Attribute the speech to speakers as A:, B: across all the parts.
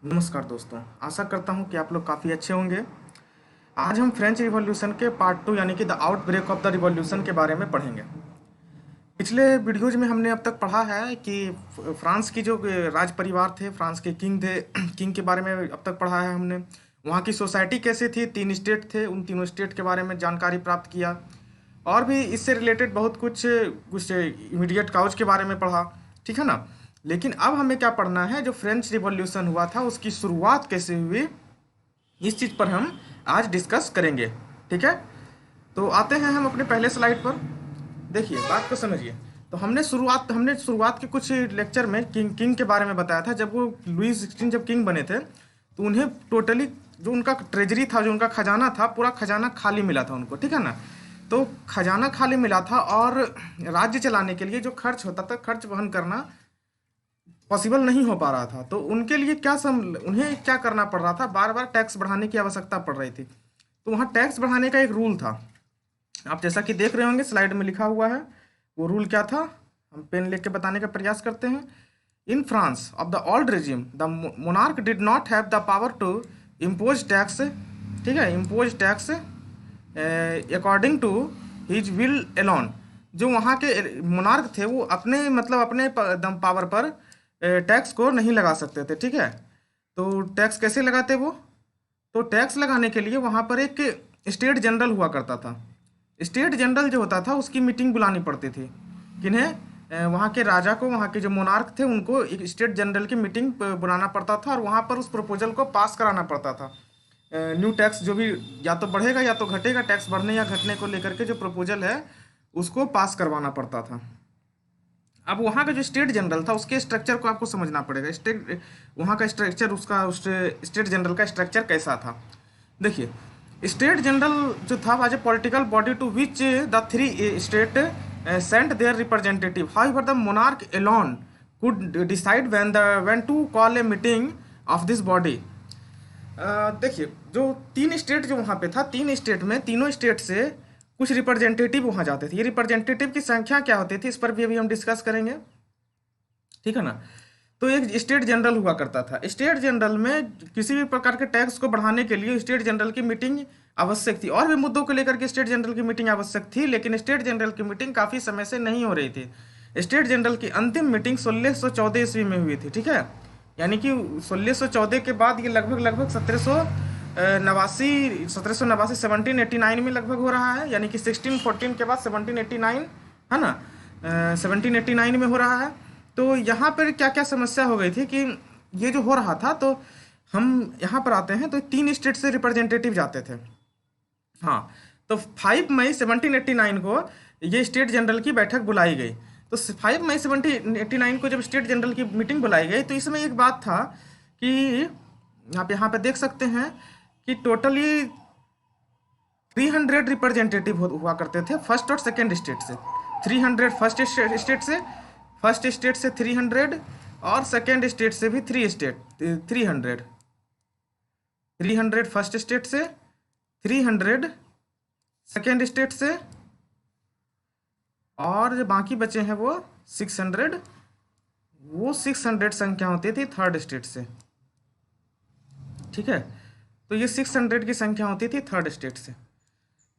A: नमस्कार दोस्तों, आशा करता हूँ कि आप लोग काफ़ी अच्छे होंगे। आज हम फ्रेंच रिवॉल्यूशन के पार्ट 2 यानी कि the outbreak of the revolution के बारे में पढ़ेंगे। पिछले वीडियोज में हमने अब तक पढ़ा है कि फ्रांस की जो राज परिवार थे, फ्रांस के किंग थे, किंग के बारे में अब तक पढ़ा है हमने। वहाँ की सोसाइटी कैसे थी, 3 स्टेट थे, उन तीनों स्टेट के बारे में जानकारी प्राप्त किया और भी इससे रिलेटेड बहुत कुछ कुछ इमीडिएट काउज के बारे में पढ़ा, ठीक है ना। लेकिन अब हमें क्या पढ़ना है, जो फ्रेंच रिवॉल्यूशन हुआ था उसकी शुरुआत कैसे हुई, इस चीज़ पर हम आज डिस्कस करेंगे, ठीक है। तो आते हैं हम अपने पहले स्लाइड पर। देखिए, बात को समझिए। तो हमने शुरुआत के कुछ लेक्चर में किंग के बारे में बताया था। जब वो लुई 16 जब किंग बने थे तो उन्हें टोटली जो उनका ट्रेजरी था, जो उनका खजाना था, पूरा खजाना खाली मिला था उनको, ठीक है ना। तो खजाना खाली मिला था और राज्य चलाने के लिए जो खर्च होता था, खर्च वहन करना पॉसिबल नहीं हो पा रहा था। तो उनके लिए उन्हें क्या करना पड़ रहा था, बार बार टैक्स बढ़ाने की आवश्यकता पड़ रही थी। तो वहाँ टैक्स बढ़ाने का एक रूल था, आप जैसा कि देख रहे होंगे स्लाइड में लिखा हुआ है। वो रूल क्या था, हम पेन लेके बताने का प्रयास करते हैं। In France of the old regime the monarch did not have the power to impose tax, ठीक है, impose tax according to his will alone. जो वहाँ के मोनार्क थे वो अपने दम पावर पर टैक्स को नहीं लगा सकते थे, ठीक है। तो टैक्स कैसे लगाते वो, तो टैक्स लगाने के लिए वहाँ पर एक स्टेट जनरल हुआ करता था। स्टेट जनरल जो होता था उसकी मीटिंग बुलानी पड़ती थी। किन्हें, वहाँ के राजा को, वहाँ के जो मोनार्क थे उनको एक स्टेट जनरल की मीटिंग बुलाना पड़ता था और वहाँ पर उस प्रपोजल को पास कराना पड़ता था। न्यू टैक्स जो भी या तो बढ़ेगा या तो घटेगा, टैक्स बढ़ने या घटने को लेकर के जो प्रपोजल है उसको पास करवाना पड़ता था। अब वहाँ का जो स्टेट जनरल था उसके स्ट्रक्चर को आपको समझना पड़ेगा। वहाँ का स्ट्रक्चर, उस स्टेट जनरल का स्ट्रक्चर कैसा था। देखिए, स्टेट जनरल जो था was a political body to which the 3 state sent their representative. However the monarch alone could decide when to call a meeting of this body. देखिए, जो 3 state जो वहाँ पे था, 3 स्टेट में, तीनों स्टेट से कुछ रिप्रेजेंटेटिव वहाँ जाते थे। ये रिप्रेजेंटेटिव की संख्या क्या होती थी, इस पर भी अभी हम डिस्कस करेंगे, ठीक है ना। तो एक स्टेट जनरल हुआ करता था। स्टेट जनरल में किसी भी प्रकार के टैक्स को बढ़ाने के लिए स्टेट जनरल की मीटिंग आवश्यक थी। और भी मुद्दों को लेकर के स्टेट जनरल की मीटिंग आवश्यक थी, लेकिन स्टेट जनरल की मीटिंग काफ़ी समय से नहीं हो रही थी। स्टेट जनरल की अंतिम मीटिंग 1614 ईस्वी में हुई थी, ठीक है। यानी कि 1614 के बाद ये लगभग 1789 1789 में लगभग हो रहा है। यानी कि 1614 के बाद 1789, है ना, 1789 में हो रहा है। तो यहाँ पर क्या क्या समस्या हो गई थी कि ये जो हो रहा था, तो हम यहाँ पर आते हैं तो 3 स्टेट से रिप्रेजेंटेटिव जाते थे। हाँ, तो 5 मई 1789 को ये स्टेट जनरल की बैठक बुलाई गई। तो 5 मई 1789 को जब स्टेट जनरल की मीटिंग बुलाई गई तो इसमें एक बात था कि आप यहाँ पे देख सकते हैं कि टोटली 300 रिप्रेजेंटेटिव हुआ करते थे फर्स्ट और सेकेंड स्टेट से। 300 फर्स्ट स्टेट से 300 और सेकेंड स्टेट से भी 300 फर्स्ट स्टेट से, 300 सेकेंड स्टेट से, और जो बाकी बचे हैं वो 600, वो 600 संख्या होती थी थर्ड स्टेट से, ठीक है। तो ये 600 की संख्या होती थी थर्ड स्टेट से।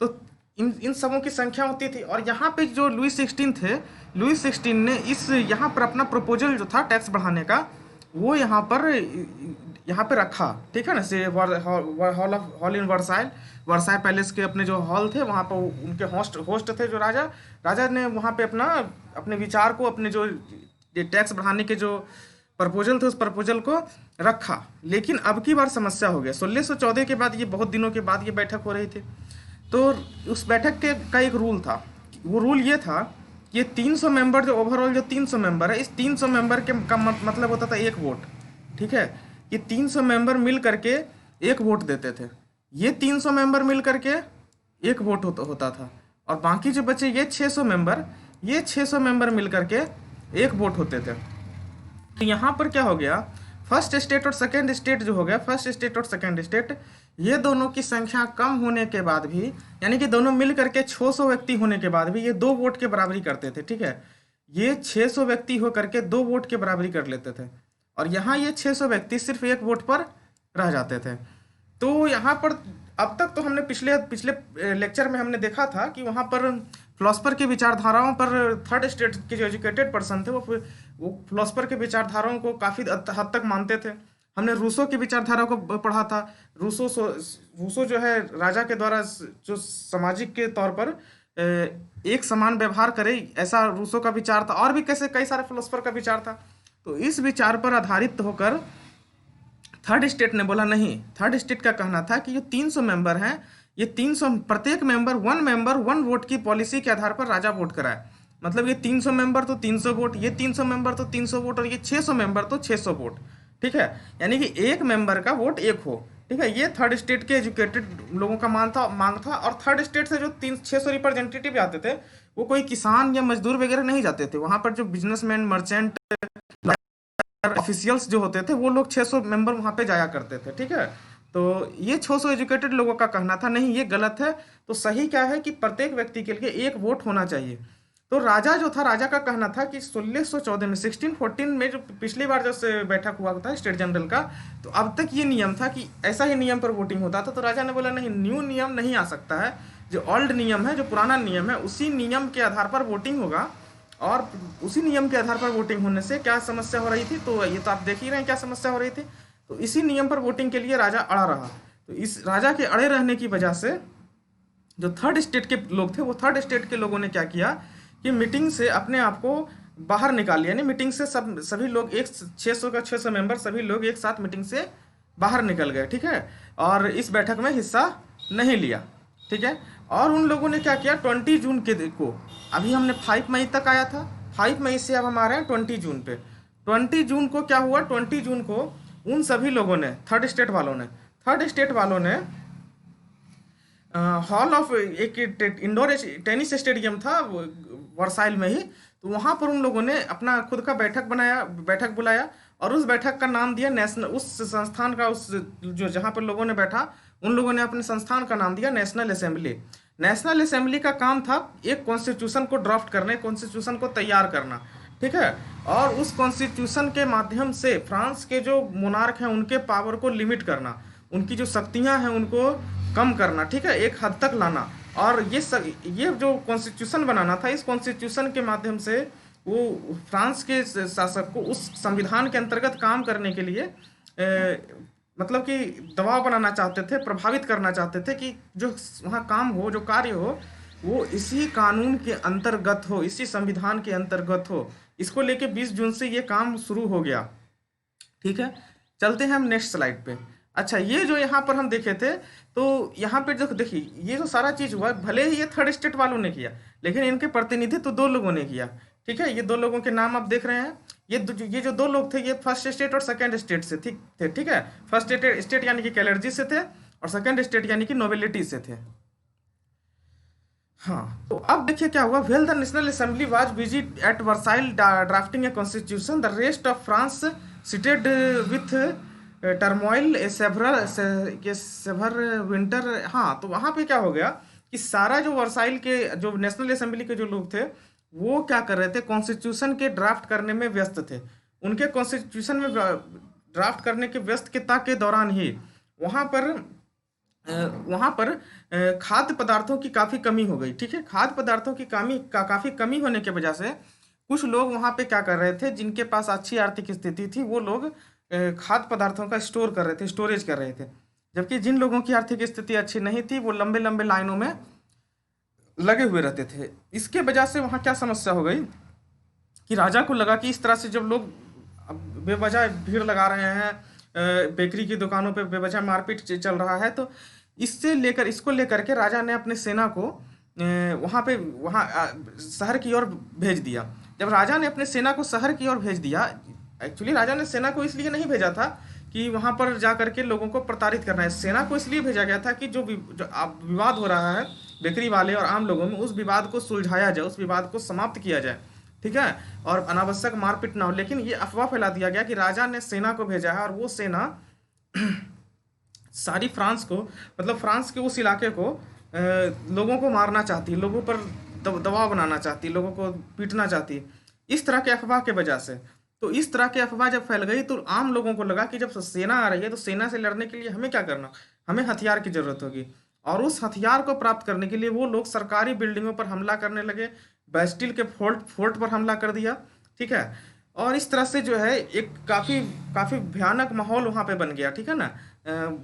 A: तो इन सबों की संख्या होती थी। और यहाँ पे जो लुई 16 थे, लुई 16 ने यहाँ पर अपना प्रपोजल जो था टैक्स बढ़ाने का, वो यहाँ पे रखा, ठीक है ना। से हॉल इन वर्साई पैलेस के अपने जो हॉल थे वहाँ पर उनके होस्ट थे जो राजा ने वहाँ पे अपने विचार को, अपने जो टैक्स बढ़ाने के जो प्रपोजल थे उस प्रपोजल को रखा। लेकिन अब की बार समस्या हो गया। 1614 के बाद, ये बहुत दिनों के बाद ये बैठक हो रही थी। तो उस बैठक का एक रूल था। वो रूल ये था कि 300 मेंबर, जो ओवरऑल जो 300 मेंबर है, इस 300 मेंबर का मतलब होता था एक वोट, ठीक है। कि 300 मेंबर मिल करके एक वोट देते थे। ये 300 मेंबर मिल करके एक वोट होता था। और बाकी जो बचे ये 600 मेंबर मिल करके एक वोट होते थे। तो यहाँ पर क्या हो गया, फर्स्ट स्टेट और सेकेंड स्टेट जो हो गया, फर्स्ट स्टेट और सेकेंड स्टेट, ये दोनों की संख्या कम होने के बाद भी, यानी कि दोनों मिल करके 600 व्यक्ति होने के बाद भी ये 2 वोट के बराबरी करते थे, ठीक है। ये 600 व्यक्ति हो करके 2 वोट के बराबरी कर लेते थे। और यहाँ ये 600 व्यक्ति सिर्फ एक वोट पर रह जाते थे। तो यहाँ पर अब तक तो हमने पिछले पिछले लेक्चर में हमने देखा था कि वहाँ पर फिलोसफर की विचारधाराओं पर थर्ड स्टेट के जो एजुकेटेड पर्सन थे वो फिलोसफर के विचारधाराओं को काफ़ी हद तक मानते थे। हमने रूसो की विचारधारा को पढ़ा था। रूसो जो है राजा के द्वारा जो सामाजिक के तौर पर एक समान व्यवहार करे, ऐसा रूसो का विचार था। और भी कैसे कई सारे फिलोसफर का विचार था। तो इस विचार पर आधारित होकर थर्ड स्टेट ने बोला नहीं, थर्ड स्टेट का कहना था कि ये 300 मेंबर हैं, ये 300 प्रत्येक मेंबर वन वोट की पॉलिसी के आधार पर राजा वोट कराए। मतलब ये 300 मेंबर तो 300 वोट, ये 300 मेंबर तो 300 वोट, और ये 600 मेंबर तो 600 वोट। ठीक है, यानी कि एक मेंबर का वोट एक हो। ठीक है, ये थर्ड स्टेट के एजुकेटेड लोगों का मांग था। और थर्ड स्टेट से जो 600 रिप्रेजेंटेटिव आते थे वो कोई किसान या मजदूर वगैरह नहीं जाते थे। वहां पर जो बिजनेसमैन, मर्चेंट, ऑफिशियल्स जो होते थे वो लोग 600 मेंबर वहां पे जाया करते थे। ठीक है, तो ये 600 एजुकेटेड लोगों का कहना था नहीं, ये गलत है। तो सही क्या है कि प्रत्येक व्यक्ति के लिए एक वोट होना चाहिए। तो राजा जो था, राजा का कहना था कि 1614 में 1614 में जो पिछली बार जब बैठक हुआ था स्टेट जनरल का, तो अब तक ये नियम था कि ऐसा ही नियम पर वोटिंग होता था। तो राजा ने बोला नहीं, न्यू नियम नहीं आ सकता है, जो ओल्ड नियम है, जो पुराना नियम है, उसी नियम के आधार पर वोटिंग होगा। और उसी नियम के आधार पर वोटिंग होने से क्या समस्या हो रही थी, तो ये तो आप देख ही रहे हैं क्या समस्या हो रही थी। तो इसी नियम पर वोटिंग के लिए राजा अड़ा रहा। तो इस राजा के अड़े रहने की वजह से जो थर्ड स्टेट के लोग थे, वो थर्ड स्टेट के लोगों ने क्या किया कि मीटिंग से अपने आप को बाहर निकाल लिया। यानी मीटिंग से सभी लोग, एक 600 का 600 मेंबर सभी लोग एक साथ मीटिंग से बाहर निकल गए। ठीक है, और इस बैठक में हिस्सा नहीं लिया। ठीक है, और उन लोगों ने क्या किया, 20 जून को, अभी हमने 5 मई तक आया था, 5 मई से अब हम आ रहे हैं 20 जून पे। 20 जून को क्या हुआ, 20 जून को उन सभी लोगों ने, थर्ड स्टेट वालों ने हॉल ऑफ एक इंडोर टेनिस स्टेडियम था वर्साइल में ही, तो वहाँ पर उन लोगों ने अपना खुद का बैठक बुलाया और उस बैठक का नाम दिया नेशनल, उस संस्थान का, उस जो जहाँ पर लोगों ने बैठा उन लोगों ने अपने संस्थान का नाम दिया नेशनल असेंबली। नेशनल असेंबली का काम था एक कॉन्स्टिट्यूशन को ड्राफ्ट करने, कॉन्स्टिट्यूशन को तैयार करना। ठीक है, और उस कॉन्स्टिट्यूशन के माध्यम से फ्रांस के जो मोनार्क हैं उनके पावर को लिमिट करना, उनकी जो शक्तियां हैं उनको कम करना। ठीक है, एक हद तक लाना। और ये जो कॉन्स्टिट्यूशन बनाना था, इस कॉन्स्टिट्यूशन के माध्यम से वो फ्रांस के शासक को उस संविधान के अंतर्गत काम करने के लिए मतलब कि दबाव बनाना चाहते थे, प्रभावित करना चाहते थे कि जो वहाँ काम हो, जो कार्य हो, वो इसी कानून के अंतर्गत हो, इसी संविधान के अंतर्गत हो। इसको लेके 20 जून से ये काम शुरू हो गया। ठीक है, चलते हैं हम नेक्स्ट स्लाइड पे। अच्छा, ये जो यहाँ पर हम देखे थे, तो यहाँ पे जो देखिए ये जो सारा चीज हुआ, भले ही ये थर्ड स्टेट वालों ने किया, लेकिन इनके प्रतिनिधित्व तो 2 लोगों ने किया। ठीक है, ये 2 लोगों के नाम आप देख रहे हैं। ये जो 2 लोग थे, ये फर्स्ट स्टेट और सेकंड स्टेट से थे। ठीक है, फर्स्ट स्टेट यानी कि कैलर्जी से थे और सेकंड स्टेट यानी कि नोबिलिटी से थे। हाँ, तो अब देखिए क्या हुआ। Well the national assembly was busy at Versailles drafting a constitution, the rest of France seated with turmoil severe winter. हाँ, तो वहाँ पे क्या हो गया कि सारा जो वर्साइल के जो नेशनल असेंबली के जो लोग थे वो क्या कर रहे थे, कॉन्स्टिट्यूशन के ड्राफ्ट करने में व्यस्त थे। उनके कॉन्स्टिट्यूशन में ड्राफ्ट करने के व्यस्तता के दौरान ही वहाँ पर खाद्य पदार्थों की काफ़ी कमी हो गई। ठीक है, खाद्य पदार्थों की काफ़ी कमी होने की वजह से कुछ लोग वहाँ पे क्या कर रहे थे, जिनके पास अच्छी आर्थिक स्थिति थी, वो लोग खाद्य पदार्थों का स्टोर कर रहे थे, स्टोरेज कर रहे थे। जबकि जिन लोगों की आर्थिक स्थिति अच्छी नहीं थी, वो लंबे लंबे लाइनों में लगे हुए रहते थे। इसके वजह से वहाँ क्या समस्या हो गई कि राजा को लगा कि इस तरह से जब लोग बेवजह भीड़ लगा रहे हैं, बेकरी की दुकानों पे बेवजह मारपीट चल रहा है, तो इसको लेकर के राजा ने अपने सेना को वहाँ शहर की ओर भेज दिया। जब राजा ने अपने सेना को शहर की ओर भेज दिया, एक्चुअली राजा ने सेना को इसलिए नहीं भेजा था कि वहाँ पर जा करके लोगों को प्रताड़ित करना है। सेना को इसलिए भेजा गया था कि जो विवाद हो रहा है बेकरी वाले और आम लोगों में, उस विवाद को सुलझाया जाए, उस विवाद को समाप्त किया जाए। ठीक है, और अनावश्यक मारपीट ना हो। लेकिन ये अफवाह फैला दिया गया कि राजा ने सेना को भेजा है और वो सेना सारी फ्रांस को, मतलब फ्रांस के उस इलाके को लोगों को मारना चाहती है, लोगों पर दबाव बनाना चाहती है, लोगों को पीटना चाहती है, इस तरह के अफवाह के वजह से। तो इस तरह की अफवाह जब फैल गई तो आम लोगों को लगा कि जब सेना आ रही है तो सेना से लड़ने के लिए हमें क्या करना, हमें हथियार की जरूरत होगी। और उस हथियार को प्राप्त करने के लिए वो लोग सरकारी बिल्डिंगों पर हमला करने लगे, बेस्टिल के फोर्ट फोर्ट पर हमला कर दिया। ठीक है, और इस तरह से जो है एक काफ़ी काफ़ी भयानक माहौल वहाँ पे बन गया। ठीक है ना,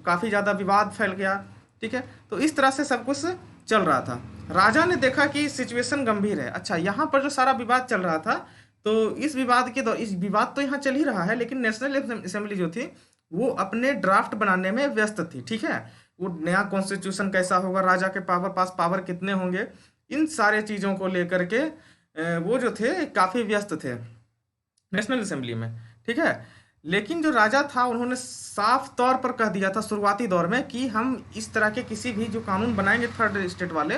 A: काफ़ी ज़्यादा विवाद फैल गया। ठीक है, तो इस तरह से सब कुछ चल रहा था। राजा ने देखा कि सिचुएशन गंभीर है। अच्छा, यहाँ पर जो सारा विवाद चल रहा था, तो इस विवाद के इस विवाद तो यहाँ चल ही रहा है, लेकिन नेशनल असेंबली जो थी वो अपने ड्राफ्ट बनाने में व्यस्त थी। ठीक है, वो नया कॉन्स्टिट्यूशन कैसा होगा, राजा के पास पावर कितने होंगे, इन सारे चीज़ों को लेकर के वो जो थे काफ़ी व्यस्त थे नेशनल असेंबली में। ठीक है, लेकिन जो राजा था उन्होंने साफ तौर पर कह दिया था शुरुआती दौर में कि हम इस तरह के किसी भी जो कानून बनाएंगे थर्ड स्टेट वाले,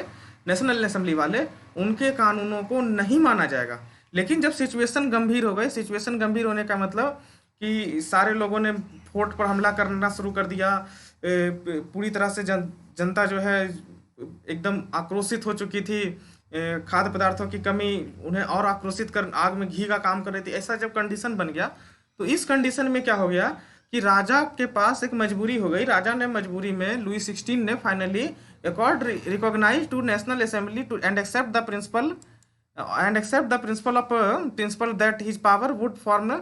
A: नेशनल असेंबली वाले, उनके कानूनों को नहीं माना जाएगा। लेकिन जब सिचुएशन गंभीर हो गई, सिचुएशन गंभीर होने का मतलब कि सारे लोगों ने फोर्ट पर हमला करना शुरू कर दिया, पूरी तरह से जनता जो है एकदम आक्रोशित हो चुकी थी, खाद्य पदार्थों की कमी उन्हें और आक्रोशित कर, आग में घी का काम कर रही थी। ऐसा जब कंडीशन बन गया तो इस कंडीशन में क्या हो गया कि राजा के पास एक मजबूरी हो गई। राजा ने मजबूरी में, लुई 16 ने finally accord recognise to national assembly to and accept the principle that his power would from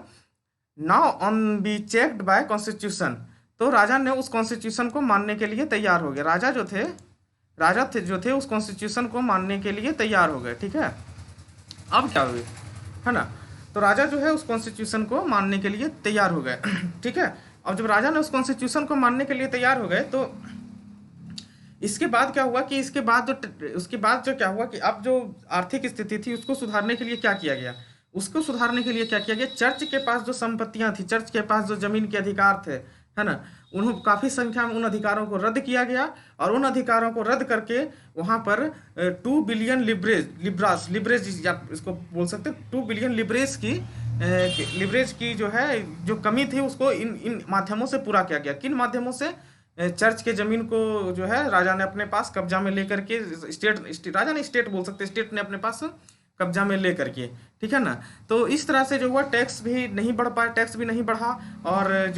A: now on be checked by constitution. तो राजा ने उस कॉन्स्टिट्यूशन को मानने के लिए तैयार हो गए। राजा जो थे उस कॉन्स्टिट्यूशन को मानने के लिए तैयार हो गए। ठीक है, अब क्या हुई है ना, तो राजा जो है उस कॉन्स्टिट्यूशन को मानने के लिए तैयार हो गए। ठीक है, अब जब राजा ने उस कॉन्स्टिट्यूशन को मानने के लिए तैयार हो गए तो इसके बाद क्या हुआ कि उसके बाद जो क्या हुआ कि अब जो आर्थिक स्थिति थी उसको सुधारने के लिए क्या किया गया, उसको सुधारने के लिए क्या किया गया, चर्च के पास जो संपत्तियां थी, चर्च के पास जो जमीन के अधिकार थे, है ना, उन्होंने काफ़ी संख्या में उन अधिकारों को रद्द किया गया। और उन अधिकारों को रद्द करके वहाँ पर 2 बिलियन लिब्रेज या इसको बोल सकते 2 बिलियन लिब्रेज की जो है जो कमी थी उसको इन माध्यमों से पूरा किया गया। किन माध्यमों से? चर्च के जमीन को जो है राजा ने अपने पास कब्जा में लेकर के, राजा ने स्टेट बोल सकते, स्टेट ने अपने पास कब्जा में लेकर के। ठीक है ना, तो इस तरह से जो हुआ टैक्स भी नहीं बढ़ पाया, टैक्स भी नहीं बढ़ा, और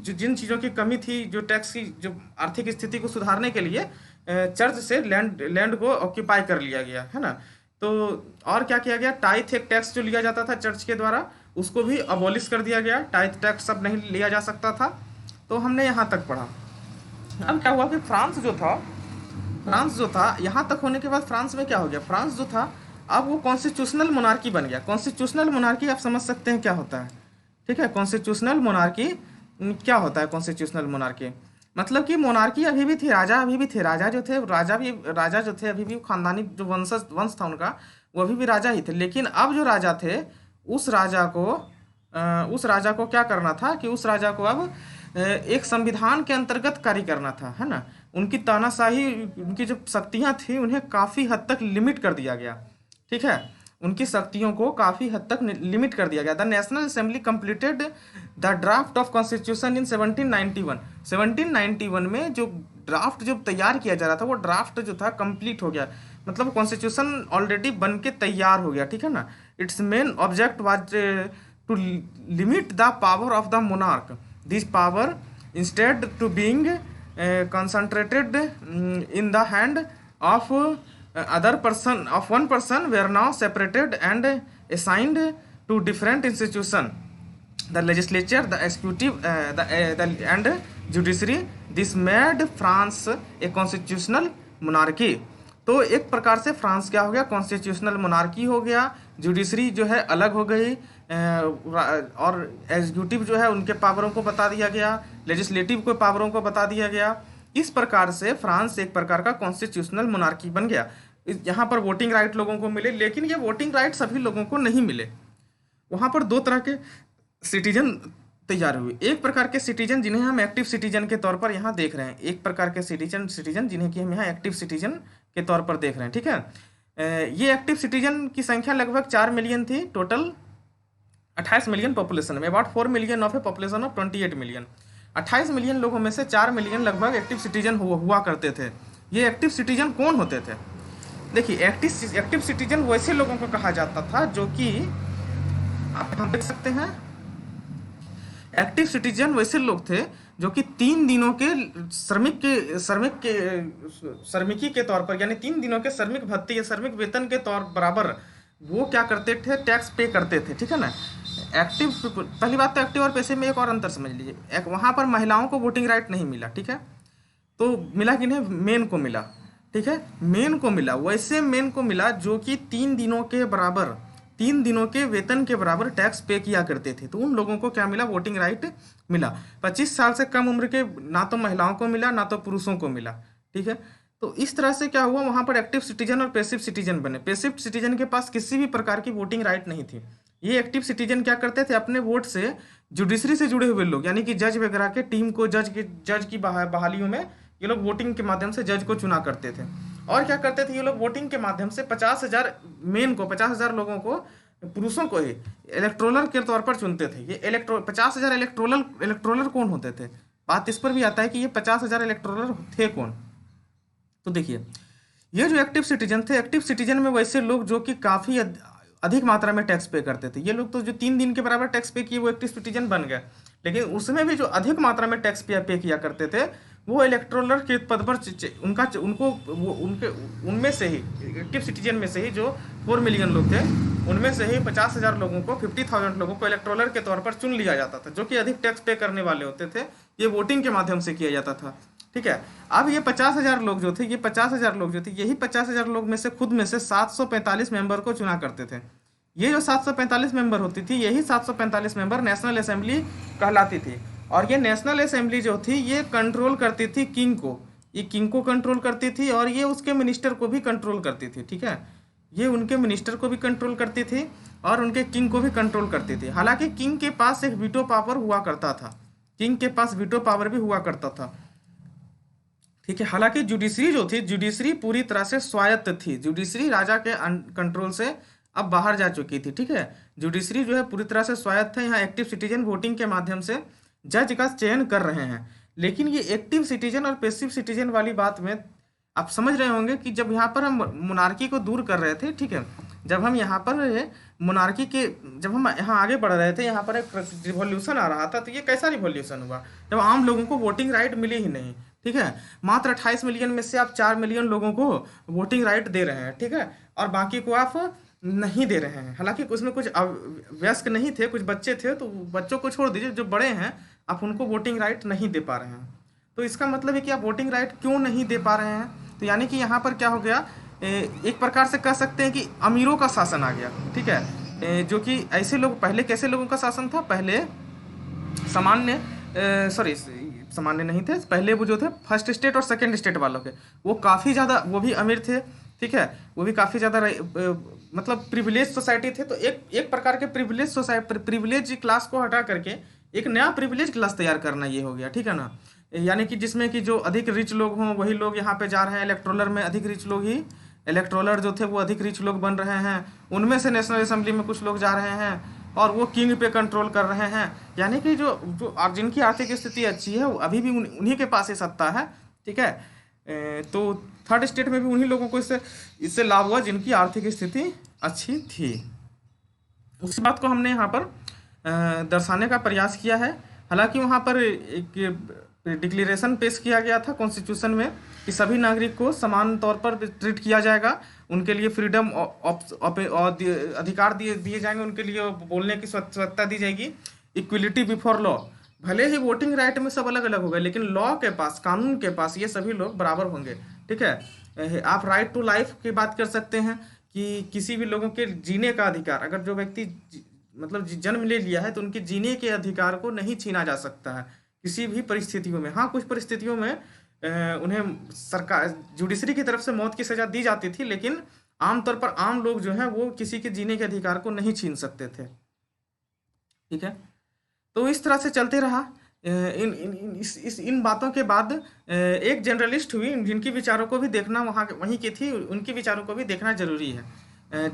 A: जिन चीज़ों की कमी थी, जो टैक्स की जो आर्थिक स्थिति को सुधारने के लिए चर्च से लैंड को ऑक्यूपाई कर लिया गया, है ना। तो और क्या किया गया, टाइथ एक टैक्स जो लिया जाता था चर्च के द्वारा उसको भी अबॉलिश कर दिया गया, टाइथ टैक्स अब नहीं लिया जा सकता था। तो हमने यहाँ तक पढ़ा। अब क्या हुआ कि फ्रांस जो था यहाँ तक होने के बाद फ्रांस में क्या हो गया, फ्रांस जो था अब वो कॉन्स्टिट्यूशनल मोनार्की बन गया। कॉन्स्टिट्यूशनल मोनार्की आप समझ सकते हैं क्या होता है। ठीक है, कॉन्स्टिट्यूशनल मोनार्की क्या होता है। कॉन्स्टिट्यूशनल मोनार्की मतलब कि मोनार्की अभी भी थी, राजा अभी भी थे, राजा जो थे अभी भी खानदानी जो वंश था उनका, वो अभी भी राजा ही थे। लेकिन अब जो राजा थे उस राजा को क्या करना था कि उस राजा को अब एक संविधान के अंतर्गत कार्य करना था, है ना। उनकी तानाशाही, उनकी जो शक्तियां थी उन्हें काफ़ी हद तक लिमिट कर दिया गया। ठीक है, उनकी शक्तियों को काफ़ी हद तक लिमिट कर दिया गया। The national assembly completed the draft of constitution in 1791। 1791 में जो ड्राफ्ट जो तैयार किया जा रहा था वो ड्राफ्ट जो था कंप्लीट हो गया, मतलब कॉन्स्टिट्यूशन ऑलरेडी बन के तैयार हो गया। ठीक है ना, its main object was to limit the power of the monarch, this power instead to being concentrated in the hand of one person were now separated and assigned to different institution, the legislature, the executive, and judiciary. This made France a constitutional monarchy. तो एक प्रकार से France क्या हो गया, constitutional monarchy हो गया। Judiciary जो है अलग हो गई, और एग्जीक्यूटिव जो है उनके पावरों को बता दिया गया, लेजिस्लेटिव को पावरों को बता दिया गया। इस प्रकार से फ्रांस एक प्रकार का कॉन्स्टिट्यूशनल मोनार्की बन गया। यहाँ पर वोटिंग राइट लोगों को मिले, लेकिन ये वोटिंग राइट सभी लोगों को नहीं मिले। वहाँ पर दो तरह के सिटीजन तैयार हुए। एक प्रकार के सिटीजन जिन्हें हम एक्टिव सिटीजन के तौर पर यहाँ देख रहे हैं, एक प्रकार के सिटीजन जिन्हें कि हम यहाँ एक्टिव सिटीजन के तौर पर देख रहे हैं। ठीक है, ये एक्टिव सिटीजन की संख्या लगभग 4 मिलियन थी, टोटल 28 मिलियन पॉपुलेशन में, about 4 million of A population of 28 million. 28 million लोगों में से 4 मिलियन लगभग एक्टिव सिटीजन हुआ करते थे। ये एक्टिव सिटीजन कौन होते थे? देखिए, एक्टिव सिटीजन वैसे लोगों को कहा जाता था जो कि आप यहाँ देख सकते हैं, एक्टिव सिटीजन वैसे लोग थे जो कि 3 दिनों के श्रमिकी के तौर पर, यानी 3 दिनों के श्रमिक भत्ते या श्रमिक वेतन के तौर बराबर वो क्या करते थे, टैक्स पे करते थे, ठीक है ना। एक्टिव, पहली बात तो एक्टिव और पैसिव में एक और अंतर समझ लीजिए। एक वहाँ पर महिलाओं को वोटिंग राइट नहीं मिला, ठीक है, तो मिला कि नहीं, मेन को मिला, ठीक है, मेन को मिला। वैसे मेन को मिला जो कि 3 दिनों के बराबर, 3 दिनों के वेतन के बराबर टैक्स पे किया करते थे, तो उन लोगों को क्या मिला, वोटिंग राइट मिला। 25 साल से कम उम्र के ना तो महिलाओं को मिला ना तो पुरुषों को मिला, ठीक है। तो इस तरह से क्या हुआ, वहां पर एक्टिव सिटीजन और पैसिव सिटीजन बने। पैसिव सिटीजन के पास किसी भी प्रकार की वोटिंग राइट नहीं थी। ये एक्टिव सिटीजन क्या करते थे, अपने वोट से जुडिशरी से जुड़े हुए लोग, यानी कि जज वगैरह के टीम को, जज की बहालियों में ये लोग वोटिंग के माध्यम से जज को चुना करते थे। और क्या करते थे ये लोग, वोटिंग के माध्यम से 50,000 मेन को, 50,000 लोगों को, पुरुषों को ही इलेक्ट्रोलर के तौर पर चुनते थे। ये 50,000 इलेक्ट्रोलर कौन होते थे, बात इस पर भी आता है कि ये 50,000 इलेक्ट्रोलर थे कौन। तो देखिए, ये जो एक्टिव सिटीजन थे, एक्टिव सिटीजन में वैसे लोग जो कि काफ़ी अधिक मात्रा में टैक्स पे करते थे। ये लोग तो जो 3 दिन के बराबर टैक्स पे किए वो एक्टिव सिटीजन बन गए, लेकिन उसमें भी जो अधिक मात्रा में टैक्स पे किया करते थे वो इलेक्ट्रोलर के पद पर उनमें से ही, एक्टिव सिटीजन में से ही जो 4 मिलियन लोग थे, उनमें से ही 50,000 लोगों को, 50,000 लोगों को इलेक्ट्रोलर के तौर पर चुन लिया जाता था, जो कि अधिक टैक्स पे करने वाले होते थे। ये वोटिंग के माध्यम से किया जाता था, ठीक है। अब ये 50,000 लोग जो थे, ये 50,000 लोग जो थे, यही 50,000 लोग में से खुद में से 745 मेंबर को चुना करते थे। ये जो 745 मेंबर होती थी, यही 745 मेंबर नेशनल असेंबली कहलाती थी। और ये नेशनल असेंबली जो थी ये कंट्रोल करती थी किंग को, ये किंग को कंट्रोल करती थी और ये उसके मिनिस्टर को भी कंट्रोल करती थी, ठीक है। ये उनके मिनिस्टर को भी कंट्रोल करती थी और उनके किंग को भी कंट्रोल करती थी। हालांकि किंग के पास एक वीटो पावर हुआ करता था, किंग के पास वीटो पावर भी हुआ करता था, ठीक है। हालांकि जुडिशरी जो थी, जुडिशरी पूरी तरह से स्वायत्त थी, जुडिशरी राजा के कंट्रोल से अब बाहर जा चुकी थी, ठीक है। जुडिशरी जो है पूरी तरह से स्वायत्त है। यहाँ एक्टिव सिटीजन वोटिंग के माध्यम से जज का चयन कर रहे हैं। लेकिन ये एक्टिव सिटीजन और पैसिव सिटीजन वाली बात में आप समझ रहे होंगे कि जब यहाँ पर हम मोनार्की को दूर कर रहे थे, ठीक है, जब हम यहाँ पर मोनार्की के, जब हम यहाँ आगे बढ़ रहे थे, यहाँ पर एक रिवॉल्यूशन आ रहा था, तो ये कैसा रिवॉल्यूशन हुआ, जब आम लोगों को वोटिंग राइट मिली ही नहीं, ठीक है। मात्र 28 मिलियन में से आप 4 मिलियन लोगों को वोटिंग राइट दे रहे हैं, ठीक है, और बाकी को आप नहीं दे रहे हैं। हालांकि उसमें कुछ वयस्क नहीं थे, कुछ बच्चे थे, तो बच्चों को छोड़ दीजिए, जो बड़े हैं आप उनको वोटिंग राइट नहीं दे पा रहे हैं। तो इसका मतलब है कि आप वोटिंग राइट क्यों नहीं दे पा रहे हैं, तो यानी कि यहाँ पर क्या हो गया, एक प्रकार से कह सकते हैं कि अमीरों का शासन आ गया, ठीक है। जो कि ऐसे लोग, पहले कैसे लोगों का शासन था, पहले सामान्य सामान्य नहीं थे, पहले वो जो थे फर्स्ट स्टेट और सेकंड स्टेट वालों के, वो काफ़ी ज़्यादा, वो भी अमीर थे, ठीक है, वो भी काफ़ी ज़्यादा मतलब प्रिविलेज सोसाइटी थे। तो एक प्रकार के प्रिविलेज क्लास को हटा करके एक नया प्रिविलेज क्लास तैयार करना ये हो गया, ठीक है ना। यानी कि जिसमें कि जो अधिक रिच लोग हों वही लोग यहाँ पे जा रहे हैं, इलेक्ट्रोलर में अधिक रिच लोग ही, इलेक्ट्रोलर जो थे वो अधिक रिच लोग बन रहे हैं, उनमें से नेशनल असेंबली में कुछ लोग जा रहे हैं और वो किंग पे कंट्रोल कर रहे हैं। यानी कि जो जिनकी आर्थिक स्थिति अच्छी है वो अभी भी उन्हीं के पास ही सत्ता है, ठीक है। तो थर्ड स्टेट में भी उन्हीं लोगों को इससे लाभ हुआ जिनकी आर्थिक स्थिति अच्छी थी। उसी बात को हमने यहाँ पर दर्शाने का प्रयास किया है। हालांकि वहाँ पर एक डिक्लेरेशन पेश किया गया था कॉन्स्टिट्यूशन में कि सभी नागरिक को समान तौर पर ट्रीट किया जाएगा, उनके लिए फ्रीडम अधिकार दिए जाएंगे, उनके लिए बोलने की स्वतंत्रता दी जाएगी, इक्वलिटी बिफोर लॉ। भले ही वोटिंग राइट में सब अलग अलग हो गए, लेकिन लॉ के पास, कानून के पास ये सभी लोग बराबर होंगे, ठीक है। आप राइट टू लाइफ की बात कर सकते हैं कि किसी भी लोगों के जीने का अधिकार, अगर जो व्यक्ति मतलब जन्म ले लिया है तो उनके जीने के अधिकार को नहीं छीना जा सकता है किसी भी परिस्थितियों में। हाँ, कुछ परिस्थितियों में उन्हें सरकार, जुडिशरी की तरफ से मौत की सजा दी जाती थी, लेकिन आमतौर पर आम लोग जो हैं वो किसी के जीने के अधिकार को नहीं छीन सकते थे, ठीक है। तो इस तरह से चलते रहा। इन बातों के बाद एक जर्नलिस्ट हुई जिनकी विचारों को भी देखना वहीं की थी, उनके विचारों को भी देखना जरूरी है।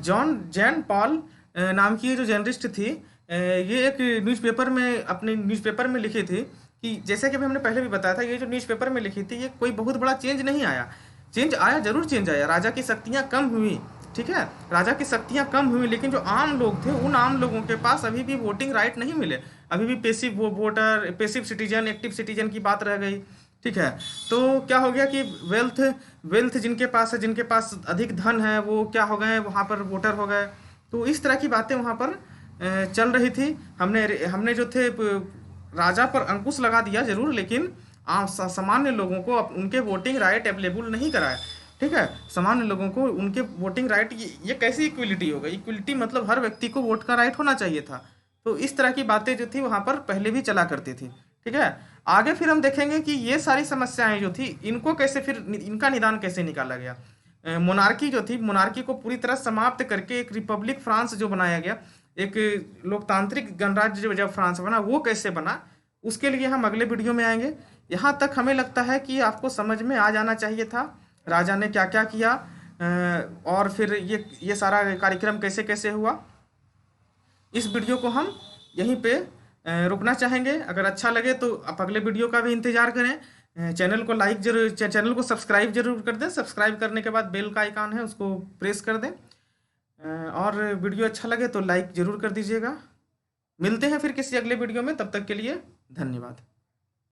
A: जैन पॉल नाम की जो जर्नलिस्ट थी, ये एक न्यूज़पेपर में, अपने न्यूज़पेपर में लिखी थी कि जैसे कि हमने पहले भी बताया था, ये जो न्यूज़पेपर में लिखी थी ये कोई बहुत बड़ा चेंज नहीं आया। चेंज आया, जरूर चेंज आया, राजा की शक्तियाँ कम हुई, ठीक है, राजा की शक्तियाँ कम हुई, लेकिन जो आम लोग थे उन आम लोगों के पास अभी भी वोटिंग राइट नहीं मिले। अभी भी passive voter, passive citizen, active citizen की बात रह गई। ठीक है, तो क्या हो गया कि वेल्थ वेल्थ जिनके पास है, जिनके पास अधिक धन है, वो क्या हो गए, वहाँ पर वोटर हो गए। तो इस तरह की बातें वहाँ पर चल रही थी। हमने हमने जो थे राजा पर अंकुश लगा दिया जरूर, लेकिन आम सामान्य लोगों को उनके वोटिंग राइट अवेलेबल नहीं कराया। ठीक है, सामान्य लोगों को उनके वोटिंग राइट, ये कैसी इक्वलिटी हो गई? इक्वलिटी मतलब हर व्यक्ति को वोट का राइट होना चाहिए था। तो इस तरह की बातें जो थी वहाँ पर पहले भी चला करती थी। ठीक है, आगे फिर हम देखेंगे कि ये सारी समस्याएं जो थी इनको कैसे, फिर इनका निदान कैसे निकाला गया। मोनार्की जो थी, मोनार्की को पूरी तरह समाप्त करके एक रिपब्लिक फ्रांस जो बनाया गया, एक लोकतांत्रिक गणराज्य जो जब फ्रांस बना, वो कैसे बना, उसके लिए हम अगले वीडियो में आएंगे। यहाँ तक हमें लगता है कि आपको समझ में आ जाना चाहिए था राजा ने क्या क्या किया, और फिर ये सारा कार्यक्रम कैसे कैसे हुआ। इस वीडियो को हम यहीं पे रुकना चाहेंगे। अगर अच्छा लगे तो आप अगले वीडियो का भी इंतजार करें। चैनल को लाइक जरूर, चैनल को सब्सक्राइब जरूर कर दें। सब्सक्राइब करने के बाद बेल का आइकन है, उसको प्रेस कर दें। और वीडियो अच्छा लगे तो लाइक जरूर कर दीजिएगा। मिलते हैं फिर किसी अगले वीडियो में, तब तक के लिए धन्यवाद।